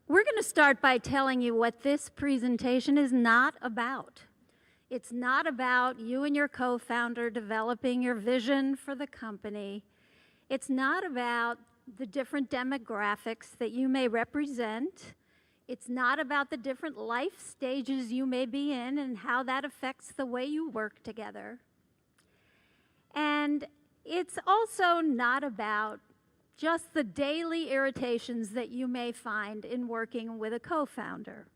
We're going to start by telling you what this presentation is not about. It's not about you and your co-founder developing your vision for the company. It's not about the different demographics that you may represent. It's not about the different life stages you may be in and how that affects the way you work together. And it's also not about just the daily irritations that you may find in working with a co-founder.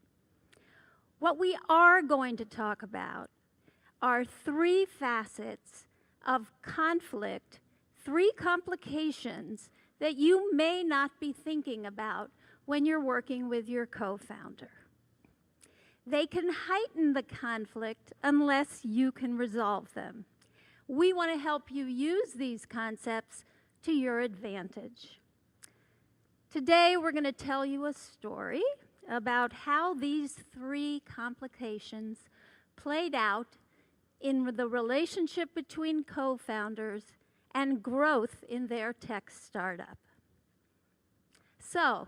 What we are going to talk about are three facets of conflict, three complications that you may not be thinking about when you're working with your co-founder. They can heighten the conflict unless you can resolve them. We want to help you use these concepts to your advantage. Today, we're going to tell you a story about how these three complications played out in the relationship between co-founders and growth in their tech startup. So,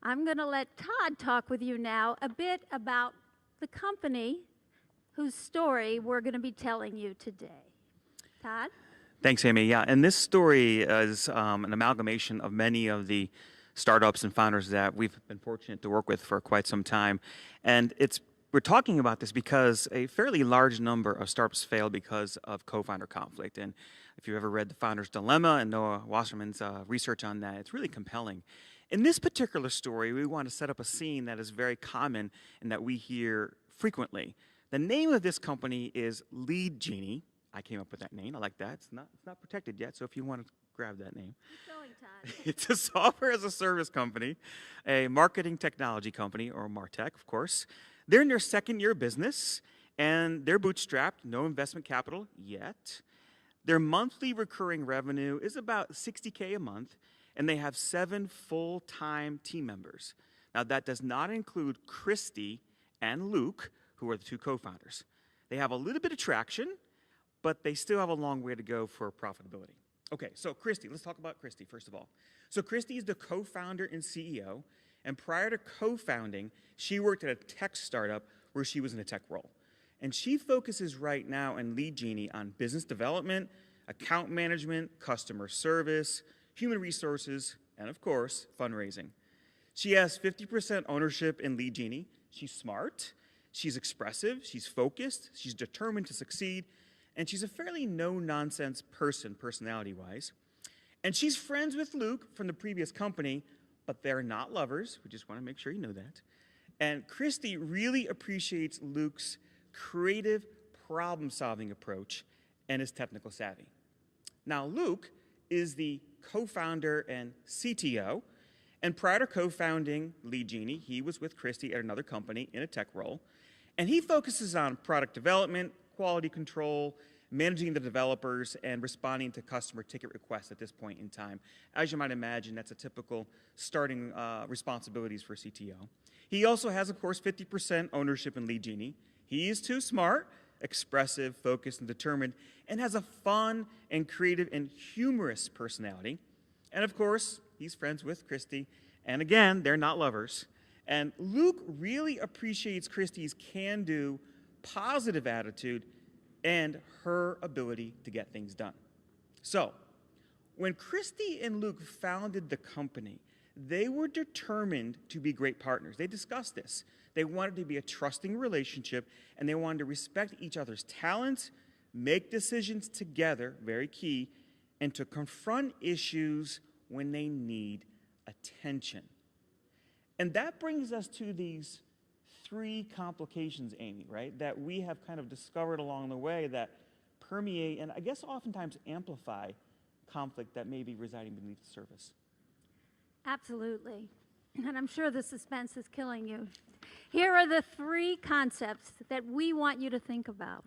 I'm going to let Todd talk with you now a bit about the company whose story we're going to be telling you today. Todd? Thanks, Amy. Yeah, and this story is an amalgamation of many of the startups and founders that we've been fortunate to work with for quite some time. And we're talking about this because a fairly large number of startups fail because of co-founder conflict. And if you've ever read The Founder's Dilemma and Noah Wasserman's research on that, it's really compelling. In this particular story, we want to set up a scene that is very common and that we hear frequently. The name of this company is LeadGenie. I came up with that name. I like that. It's not protected yet, so if you want to grab that name. Keep going, Todd. It's a software as a service company, a marketing technology company, or MarTech, of course. They're in their second year of business, and they're bootstrapped, no investment capital yet. Their monthly recurring revenue is about $60K a month, and they have 7 full-time team members. Now, that does not include Christy and Luke, who are the two co-founders. They have a little bit of traction, but they still have a long way to go for profitability. Okay, so Christy, let's talk about Christy first of all. So Christy is the co-founder and CEO, and prior to co-founding, she worked at a tech startup where she was in a tech role. And she focuses right now in LeadGenie on business development, account management, customer service, human resources, and of course, fundraising. She has 50% ownership in LeadGenie. She's smart, she's expressive, she's focused, she's determined to succeed, and she's a fairly no-nonsense person, personality-wise. And she's friends with Luke from the previous company, but they're not lovers. We just want to make sure you know that. And Christy really appreciates Luke's creative problem-solving approach and his technical savvy. Now, Luke is the co-founder and CTO, and prior to co-founding LeadGenie, he was with Christy at another company in a tech role, and he focuses on product development, quality control, managing the developers, and responding to customer ticket requests at this point in time. As you might imagine, that's a typical starting responsibilities for CTO. He also has, of course, 50% ownership in LeadGenie. He is too smart, expressive, focused, and determined, and has a fun and creative and humorous personality. And of course, he's friends with Christy, and again, they're not lovers. And Luke really appreciates Christy's can-do, positive attitude, and her ability to get things done. So, when Christy and Luke founded the company, they were determined to be great partners. They discussed this. They wanted to be a trusting relationship, and they wanted to respect each other's talents, make decisions together, very key, and to confront issues when they need attention. And that brings us to these 3 complications, Amy, right, that we have kind of discovered along the way that permeate and I guess oftentimes amplify conflict that may be residing beneath the surface. Absolutely. And I'm sure the suspense is killing you. Here are the 3 concepts that we want you to think about.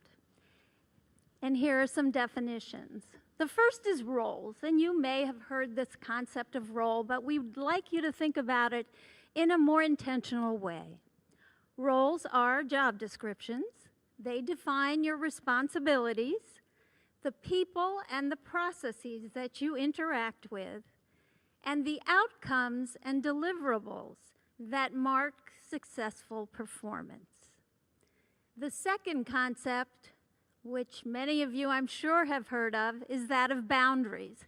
And here are some definitions. The first is roles, and you may have heard this concept of role, but we'd like you to think about it in a more intentional way. Roles are job descriptions. They define your responsibilities, the people and the processes that you interact with, and the outcomes and deliverables that mark successful performance. The second concept, which many of you I'm sure have heard of, is that of boundaries.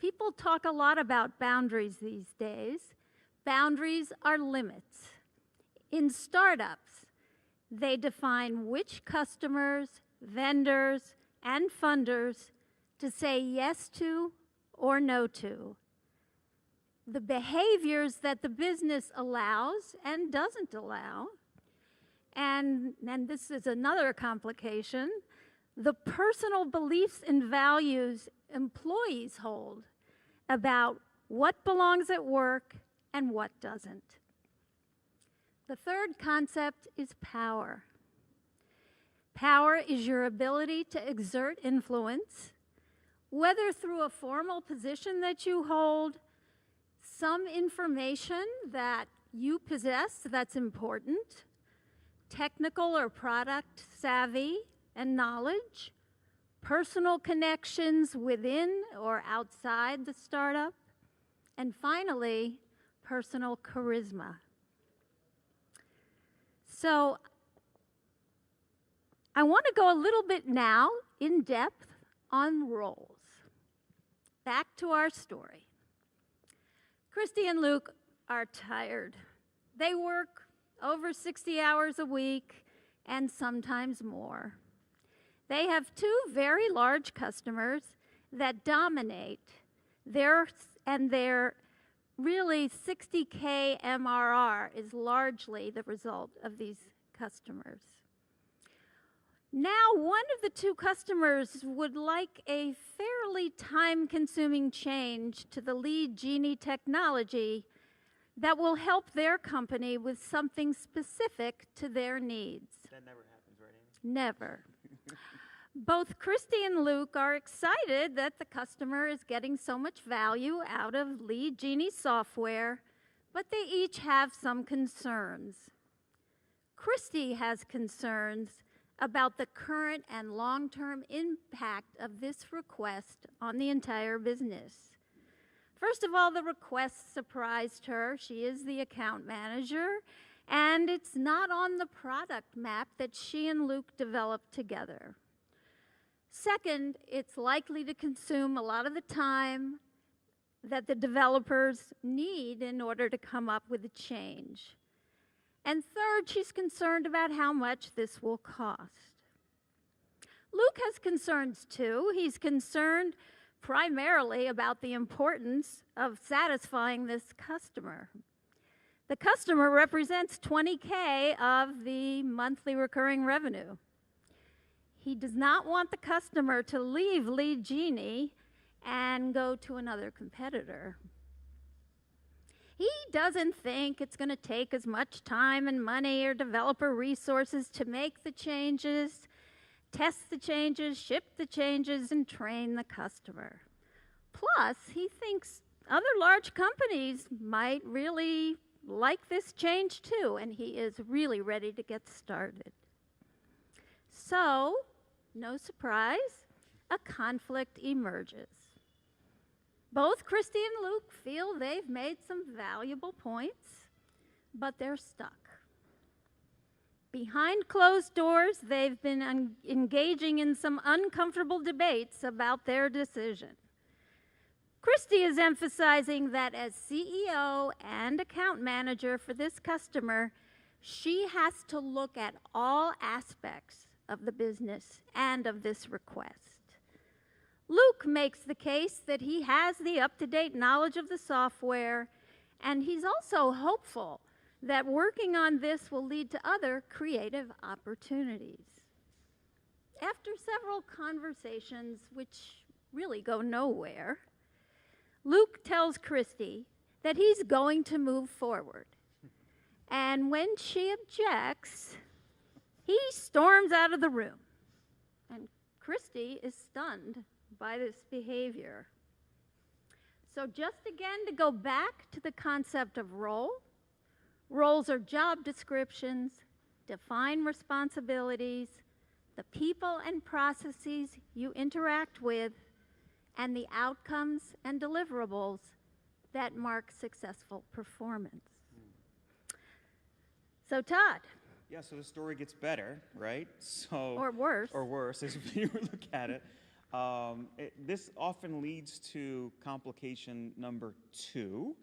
People talk a lot about boundaries these days. Boundaries are limits. In startups, they define which customers, vendors, and funders to say yes to or no to. The behaviors that the business allows and doesn't allow. And this is another complication, the personal beliefs and values employees hold about what belongs at work and what doesn't. The third concept is power. Power is your ability to exert influence, whether through a formal position that you hold, some information that you possess that's important, technical or product savvy and knowledge, personal connections within or outside the startup, and finally, personal charisma. So I want to go a little bit now in depth on roles. Back to our story. Christy and Luke are tired. They work over 60 hours a week and sometimes more. They have two very large customers that dominate their really 60K MRR is largely the result of these customers. Now, one of the two customers would like a fairly time-consuming change to the LeadGenie technology that will help their company with something specific to their needs. That never happens, right, Amy? Never. Both Christy and Luke are excited that the customer is getting so much value out of LeadGenie software, but they each have some concerns. Christy has concerns about the current and long-term impact of this request on the entire business. First of all, the request surprised her. She is the account manager, and it's not on the product map that she and Luke developed together. Second, it's likely to consume a lot of the time that the developers need in order to come up with a change. And third, she's concerned about how much this will cost. Luke has concerns too. He's concerned primarily about the importance of satisfying this customer. The customer represents 20K of the monthly recurring revenue. He does not want the customer to leave LeadGenie and go to another competitor. He doesn't think it's going to take as much time and money or developer resources to make the changes, test the changes, ship the changes, and train the customer. Plus, he thinks other large companies might really like this change too, and he is really ready to get started. So, no surprise, a conflict emerges. Both Christy and Luke feel they've made some valuable points, but they're stuck. Behind closed doors, they've been engaging in some uncomfortable debates about their decision. Christy is emphasizing that as CEO and account manager for this customer, she has to look at all aspects of the business and of this request. Luke makes the case that he has the up-to-date knowledge of the software, and he's also hopeful that working on this will lead to other creative opportunities. After several conversations, which really go nowhere, Luke tells Christy that he's going to move forward. And when she objects, he storms out of the room. And Christy is stunned by this behavior. So just again to go back to the concept of role. Roles are job descriptions, define responsibilities, the people and processes you interact with, and the outcomes and deliverables that mark successful performance. So Todd, Yeah, so the story gets better, right? So or worse. Or worse, as you look at it. This often leads to complication number 2.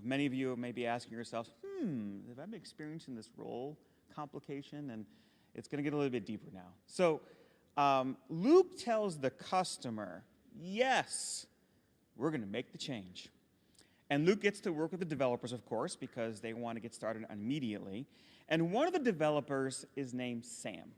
Many of you may be asking yourselves, have I been experiencing this role complication? And it's going to get a little bit deeper now. So Luke tells the customer, yes, we're going to make the change. And Luke gets to work with the developers, of course, because they want to get started immediately. And one of the developers is named Sam.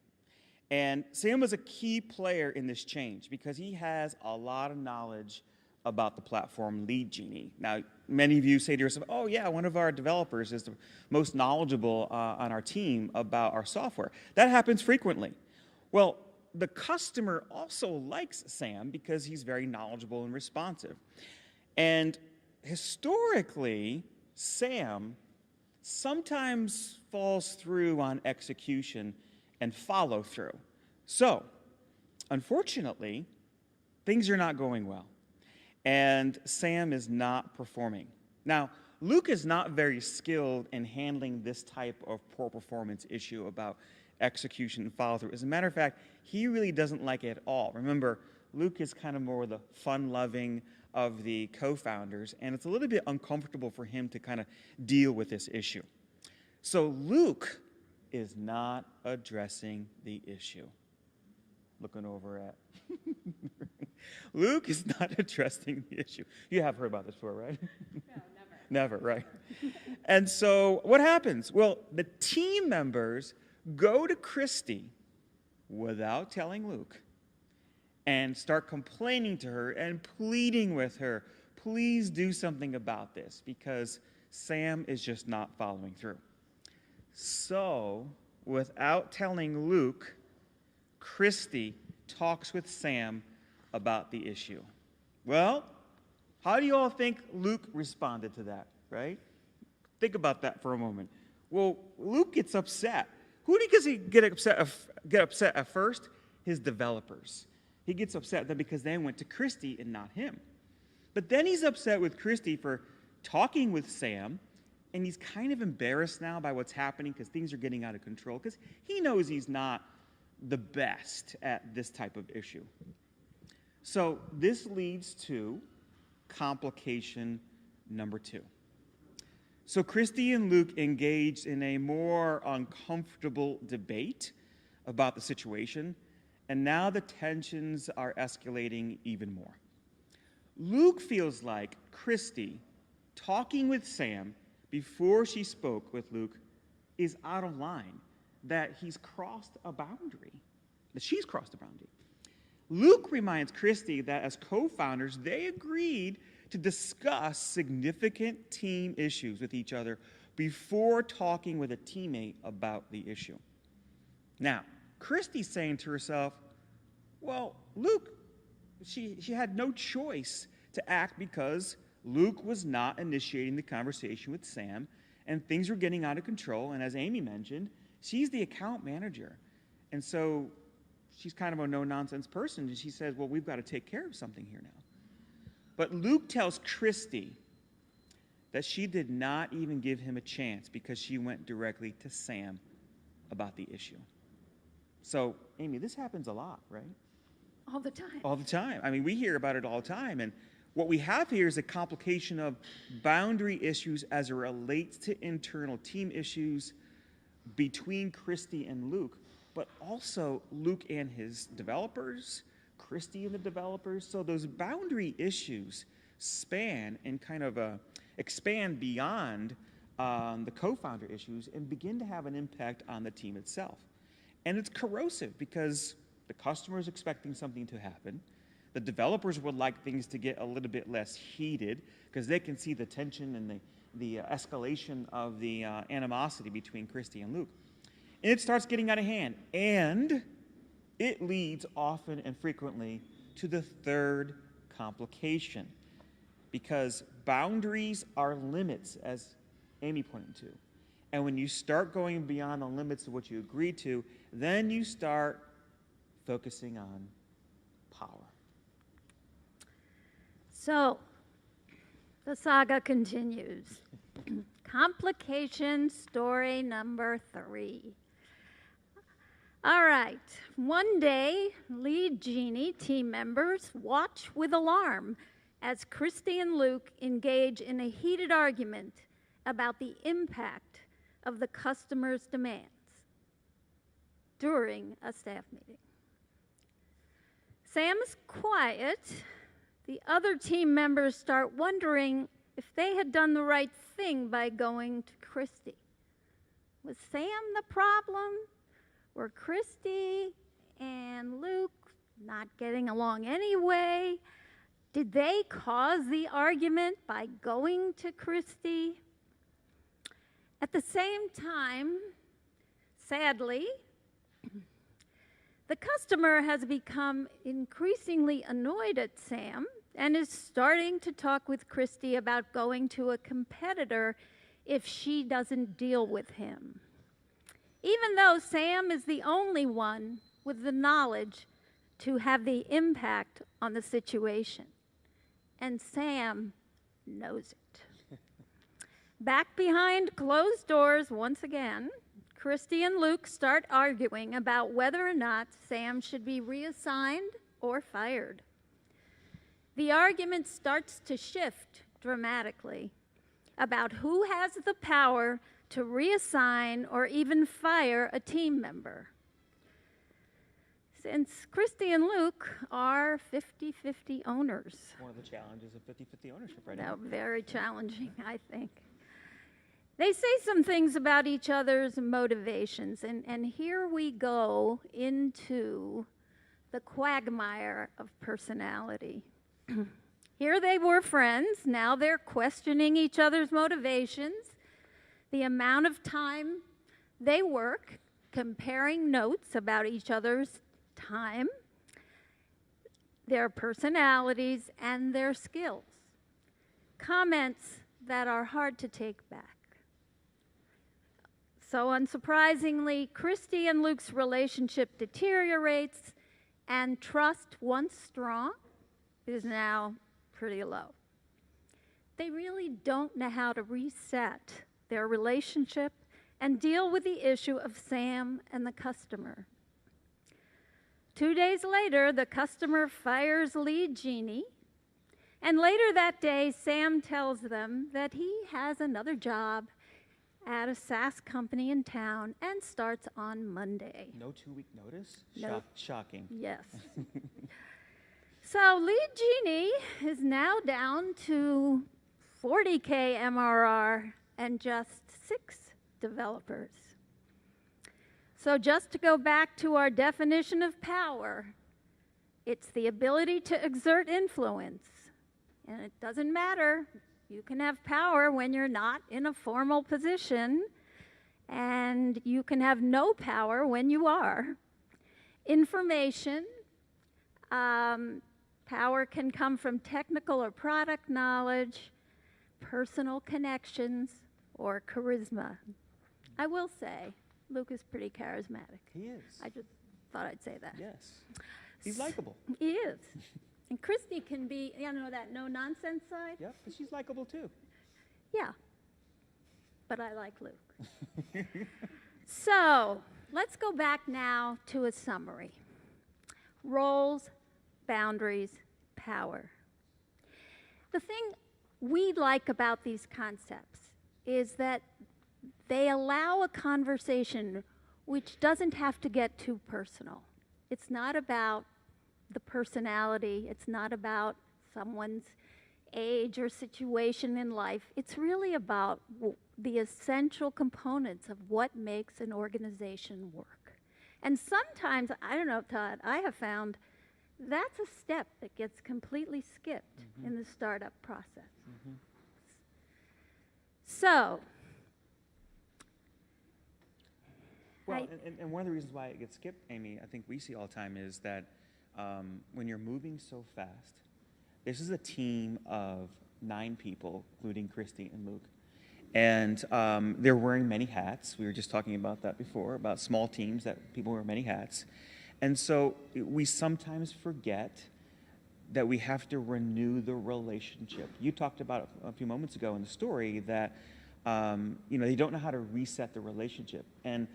And Sam was a key player in this change because he has a lot of knowledge about the platform LeadGenie. Now, many of you say to yourself, oh yeah, one of our developers is the most knowledgeable on our team about our software. That happens frequently. Well, the customer also likes Sam because he's very knowledgeable and responsive. And historically, Sam sometimes falls through on execution and follow through. So, unfortunately, things are not going well. And Sam is not performing. Now, Luke is not very skilled in handling this type of poor performance issue about execution and follow through. As a matter of fact, he really doesn't like it at all. Remember, Luke is kind of more the fun-loving of the co-founders, and it's a little bit uncomfortable for him to kind of deal with this issue. So Luke is not addressing the issue. Looking over at Luke is not addressing the issue. You have heard about this before, right? No, Never, right? And so what happens? Well, the team members go to Christy without telling Luke and start complaining to her and pleading with her, please do something about this because Sam is just not following through. So, without telling Luke, Christy talks with Sam about the issue. Well, how do you all think Luke responded to that, right? Think about that for a moment. Well, Luke gets upset. Who does he get upset at first? His developers. He gets upset at them because they went to Christy and not him. But then he's upset with Christy for talking with Sam, and he's kind of embarrassed now by what's happening because things are getting out of control because he knows he's not the best at this type of issue. So this leads to complication number 2. So Christy and Luke engaged in a more uncomfortable debate about the situation, and now the tensions are escalating even more. Luke feels like Christy talking with Sam before she spoke with Luke is out of line, that he's crossed a boundary, that she's crossed a boundary. Luke reminds Christy that as co-founders, they agreed to discuss significant team issues with each other before talking with a teammate about the issue. Now, Christy's saying to herself, well, Luke, she had no choice to act because Luke was not initiating the conversation with Sam, and things were getting out of control, and as Amy mentioned, she's the account manager. And so she's kind of a no-nonsense person, and she says, well, we've got to take care of something here now. But Luke tells Christy that she did not even give him a chance because she went directly to Sam about the issue. So, Amy, this happens a lot, right? All the time. All the time. I mean, we hear about it all the time. And what we have here is a complication of boundary issues as it relates to internal team issues between Christy and Luke, but also Luke and his developers, Christy and the developers. So those boundary issues span and kind of expand beyond the co-founder issues and begin to have an impact on the team itself. And it's corrosive because the customer is expecting something to happen. The developers would like things to get a little bit less heated because they can see the tension and the escalation of the animosity between Christy and Luke. And it starts getting out of hand. And it leads often and frequently to the third complication. Because boundaries are limits, as Amy pointed to. And when you start going beyond the limits of what you agreed to, then you start focusing on power. So the saga continues. Complication story number 3. All right. One day, LeadGenie team members watch with alarm as Christy and Luke engage in a heated argument about the impact of the customer's demands during a staff meeting. Sam is quiet. The other team members start wondering if they had done the right thing by going to Christy. Was Sam the problem? Were Christy and Luke not getting along anyway? Did they cause the argument by going to Christy? At the same time, sadly, the customer has become increasingly annoyed at Sam and is starting to talk with Christy about going to a competitor if she doesn't deal with him. Even though Sam is the only one with the knowledge to have the impact on the situation. And Sam knows it. Back behind closed doors once again, Christy and Luke start arguing about whether or not Sam should be reassigned or fired. The argument starts to shift dramatically about who has the power to reassign or even fire a team member. Since Christy and Luke are 50-50 owners. One of the challenges of 50-50 ownership right now. Very challenging, I think. They say some things about each other's motivations, and here we go into the quagmire of personality. Here they were friends, now they're questioning each other's motivations, the amount of time they work, comparing notes about each other's time, their personalities, and their skills. Comments that are hard to take back. So unsurprisingly, Christy and Luke's relationship deteriorates, and trust, once strong, is now pretty low. They really don't know how to reset their relationship and deal with the issue of Sam and the customer. 2 days later, the customer fires LeadGenie, and later that day, Sam tells them that he has another job at a SaaS company in town and starts on Monday. No 2-week notice? No. Shocking. Yes. So LeadGenie is now down to 40K MRR and just 6 developers. So just to go back to our definition of power, it's the ability to exert influence. And it doesn't matter. You can have power when you're not in a formal position, and you can have no power when you are. Information, power can come from technical or product knowledge, personal connections, or charisma. I will say, Luke is pretty charismatic. He is. I just thought I'd say that. Yes. He's likable. He is. And Christy can be, that no-nonsense side. Yep, but she's likable too. Yeah. But I like Luke. So, let's go back now to a summary. Roles, boundaries, power. The thing we like about these concepts is that they allow a conversation which doesn't have to get too personal. It's not about the personality. It's not about someone's age or situation in life. It's really about the essential components of what makes an organization work. And sometimes, I don't know, Todd, I have found that's a step that gets completely skipped in the startup process. So, well, and one of the reasons why it gets skipped, Amy, I think we see all the time is that when you're moving so fast, this is a team of 9 people, including Christy and Luke. And they're wearing many hats. We were just talking about that before, about small teams that people wear many hats. And so we sometimes forget that we have to renew the relationship. You talked about a few moments ago in the story that They don't know how to reset the relationship. And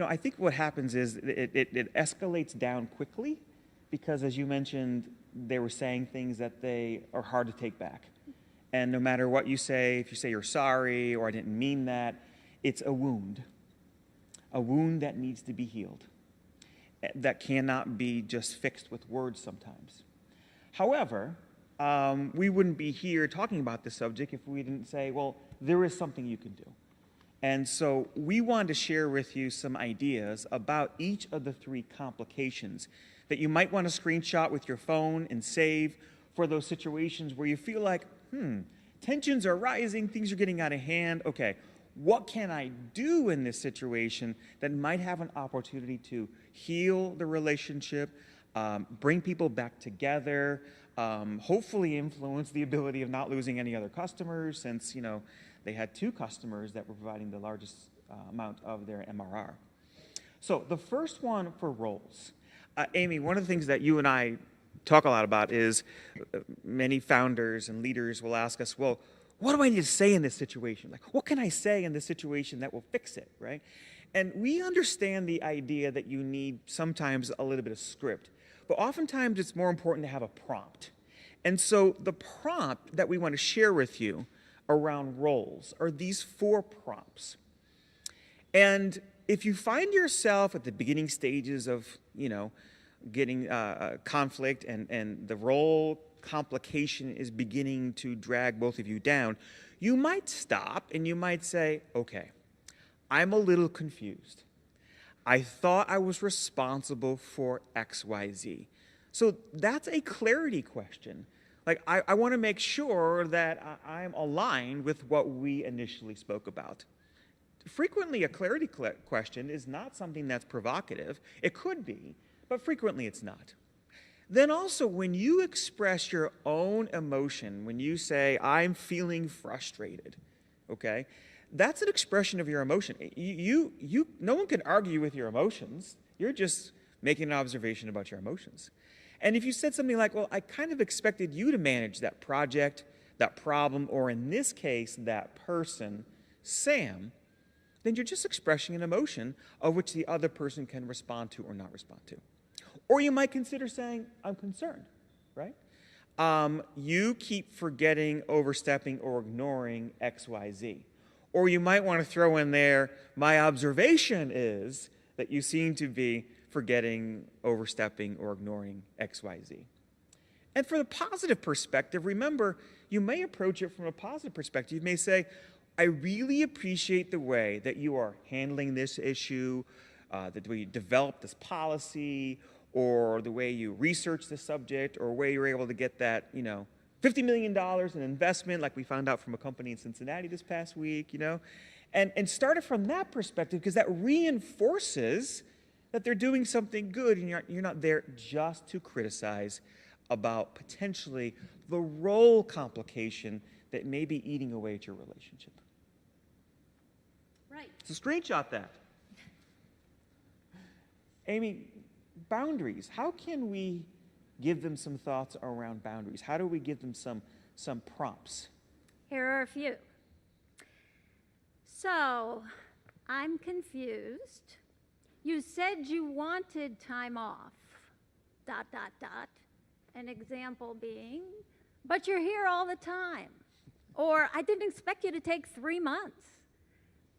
I think what happens is it escalates down quickly because, as you mentioned, they were saying things that they are hard to take back. And no matter what you say, if you say you're sorry or I didn't mean that, it's a wound that needs to be healed, that cannot be just fixed with words sometimes. However, we wouldn't be here talking about this subject if we didn't say, well, there is something you can do. And so we wanted to share with you some ideas about each of the 3 complications that you might want to screenshot with your phone and save for those situations where you feel like, tensions are rising, things are getting out of hand. Okay, what can I do in this situation that might have an opportunity to heal the relationship, bring people back together, hopefully influence the ability of not losing any other customers, since they had 2 customers that were providing the largest amount of their MRR. So the first one for roles. Amy, one of the things that you and I talk a lot about is many founders and leaders will ask us, well, what do I need to say in this situation? Like, what can I say in this situation that will fix it, right? And we understand the idea that you need sometimes a little bit of script, but oftentimes it's more important to have a prompt. And so the prompt that we want to share with you around roles are these 4 prompts. And if you find yourself at the beginning stages of, getting conflict and the role complication is beginning to drag both of you down, you might stop and you might say, okay, I'm a little confused. I thought I was responsible for XYZ. So that's a clarity question. Like, I want to make sure that I'm aligned with what we initially spoke about. Frequently, a clarity question is not something that's provocative. It could be, but frequently it's not. Then also, when you express your own emotion, when you say, I'm feeling frustrated, okay, that's an expression of your emotion. No one can argue with your emotions. You're just making an observation about your emotions. And if you said something like, well, I kind of expected you to manage that project, that problem, or in this case, that person, Sam, then you're just expressing an emotion of which the other person can respond to or not respond to. Or you might consider saying, I'm concerned, right? You keep forgetting, overstepping, or ignoring XYZ. Or you might want to throw in there, my observation is that you seem to be forgetting, overstepping, or ignoring XYZ. And for the positive perspective, remember, you may approach it from a positive perspective. You may say, I really appreciate the way that you are handling this issue, the way you developed this policy, or the way you research the subject, or where you were able to get that, $50 million in investment, like we found out from a company in Cincinnati this past week, and start it from that perspective, because that reinforces that they're doing something good, and you're not there just to criticize about potentially the role complication that may be eating away at your relationship. Right. So screenshot that. Amy, boundaries. How can we give them some thoughts around boundaries? How do we give them some prompts? Here are a few. So, I'm confused. You said you wanted time off, ... An example being, but you're here all the time. Or, I didn't expect you to take 3 months.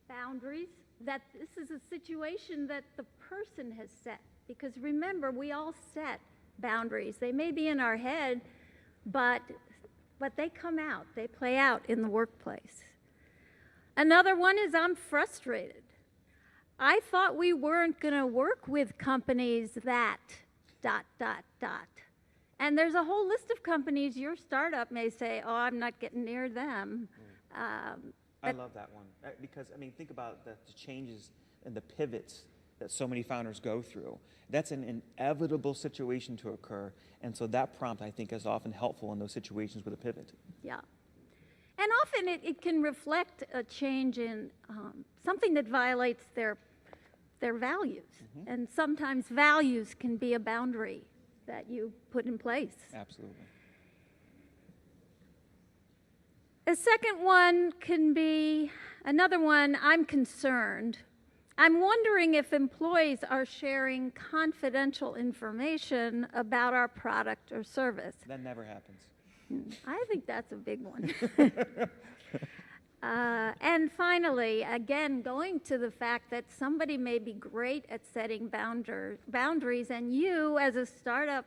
Boundaries, that this is a situation that the person has set. Because remember, we all set boundaries. They may be in our head, but they come out. They play out in the workplace. Another one is, I'm frustrated. I thought we weren't going to work with companies that ... And there's a whole list of companies your startup may say, oh, I'm not getting near them. I love that one. Because, think about the changes and the pivots that so many founders go through. That's an inevitable situation to occur. And so that prompt, I think, is often helpful in those situations with a pivot. Yeah. And often it can reflect a change in something that violates their values. Mm-hmm. And sometimes values can be a boundary that you put in place. Absolutely. A second one can be another one. I'm concerned. I'm wondering if employees are sharing confidential information about our product or service. That never happens. I think that's a big one. And finally, again, going to the fact that somebody may be great at setting boundaries, and you, as a startup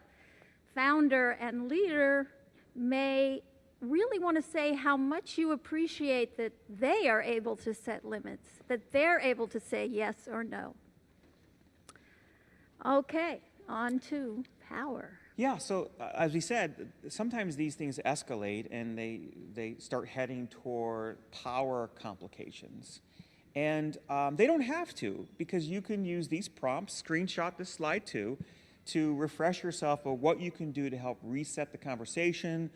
founder and leader, may really want to say how much you appreciate that they are able to set limits, that they're able to say yes or no. Okay, on to power. Yeah, so as we said, sometimes these things escalate and they start heading toward power complications. And they don't have to, because you can use these prompts, screenshot this slide too, to refresh yourself of what you can do to help reset the conversation,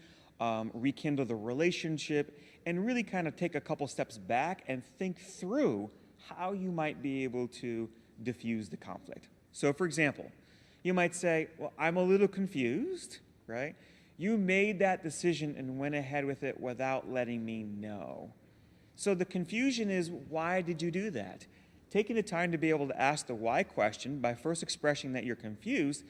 rekindle the relationship, and really kind of take a couple steps back and think through how you might be able to diffuse the conflict. So for example, you might say, well, I'm a little confused, right? You made that decision and went ahead with it without letting me know. So the confusion is, why did you do that? Taking the time to be able to ask the why question by first expressing that you're confused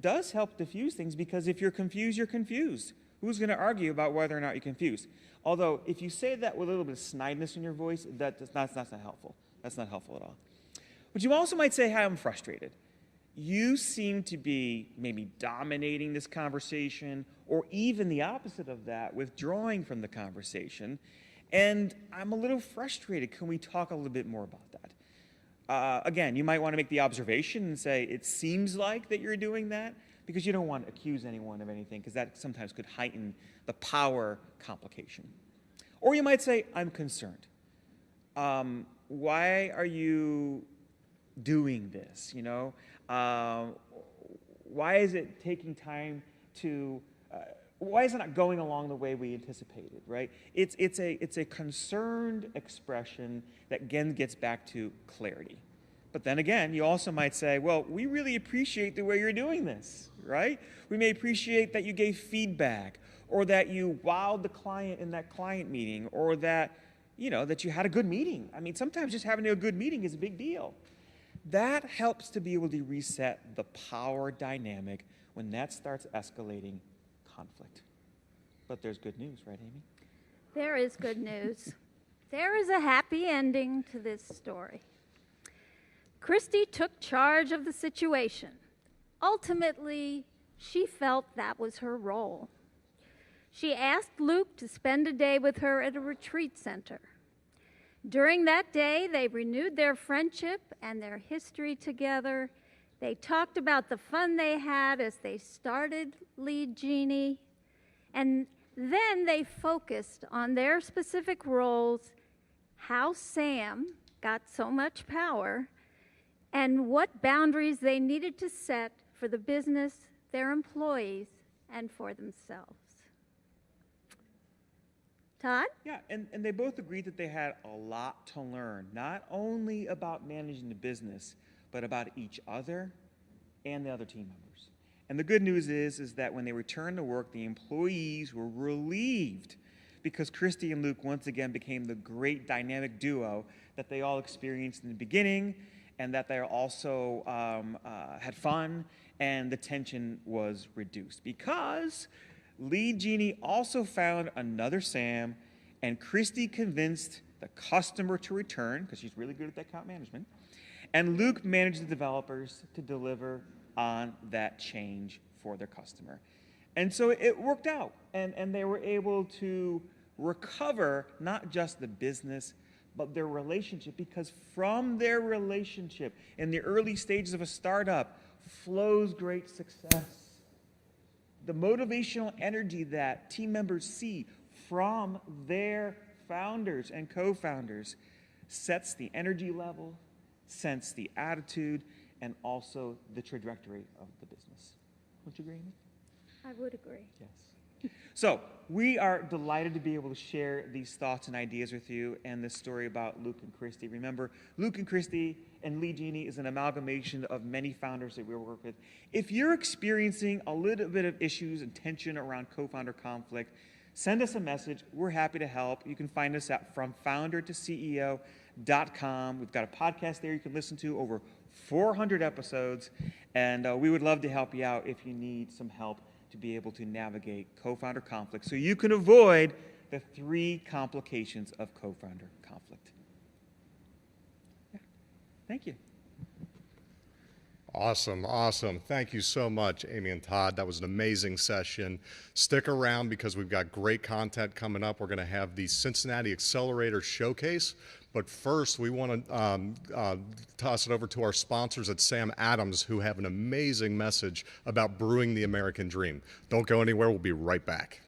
does help diffuse things, because if you're confused, you're confused. Who's going to argue about whether or not you're confused? Although, if you say that with a little bit of snidiness in your voice, that's not helpful. That's not helpful at all. But you also might say, hi, I'm frustrated. You seem to be maybe dominating this conversation, or even the opposite of that, withdrawing from the conversation. And I'm a little frustrated. Can we talk a little bit more about that? Again, you might want to make the observation and say, it seems like that you're doing that, because you don't want to accuse anyone of anything, because that sometimes could heighten the power complication. Or you might say, I'm concerned. Why are you doing this? You know, why is it taking time to? Why is it not going along the way we anticipated? Right? It's a concerned expression that again gets back to clarity. But then again, you also might say, well, we really appreciate the way you're doing this, right? We may appreciate that you gave feedback, or that you wowed the client in that client meeting, or that, you know, that you had a good meeting. I mean, sometimes just having a good meeting is a big deal. That helps to be able to reset the power dynamic when that starts escalating conflict. But there's good news, right, Amy? There is good news. There is a happy ending to this story. Christy took charge of the situation. Ultimately, she felt that was her role. She asked Luke to spend a day with her at a retreat center. During that day, they renewed their friendship and their history together. They talked about the fun they had as they started LeadGenie, and then they focused on their specific roles, how Sam got so much power, and what boundaries they needed to set for the business, their employees, and for themselves. Todd? Yeah, and they both agreed that they had a lot to learn, not only about managing the business, but about each other and the other team members. And the good news is that when they returned to work, the employees were relieved, because Christy and Luke once again became the great dynamic duo that they all experienced in the beginning, and that they also had fun, and the tension was reduced. Because LeadGenie also found another Sam, and Christy convinced the customer to return, because she's really good at that account management, and Luke managed the developers to deliver on that change for their customer. And so it worked out, and they were able to recover not just the business, but their relationship, because from their relationship in the early stages of a startup flows great success. The motivational energy that team members see from their founders and co-founders sets the energy level, sets the attitude, and also the trajectory of the business. Would you agree, Amy? I would agree. Yes. So we are delighted to be able to share these thoughts and ideas with you, and this story about Luke and Christy. Remember, Luke and Christy and LeadGenie is an amalgamation of many founders that we work with. If you're experiencing a little bit of issues and tension around co-founder conflict, send us a message. We're happy to help. You can find us at FromFounderToCEO.com. We've got a podcast there you can listen to, over 400 episodes, and we would love to help you out if you need some help to be able to navigate co-founder conflict so you can avoid the 3 complications of co-founder conflict. Yeah. Thank you. Awesome, awesome. Thank you so much, Amy and Todd. That was an amazing session. Stick around because we've got great content coming up. We're going to have the Cincinnati Accelerator Showcase. But first, we want to toss it over to our sponsors at Sam Adams, who have an amazing message about brewing the American dream. Don't go anywhere. We'll be right back.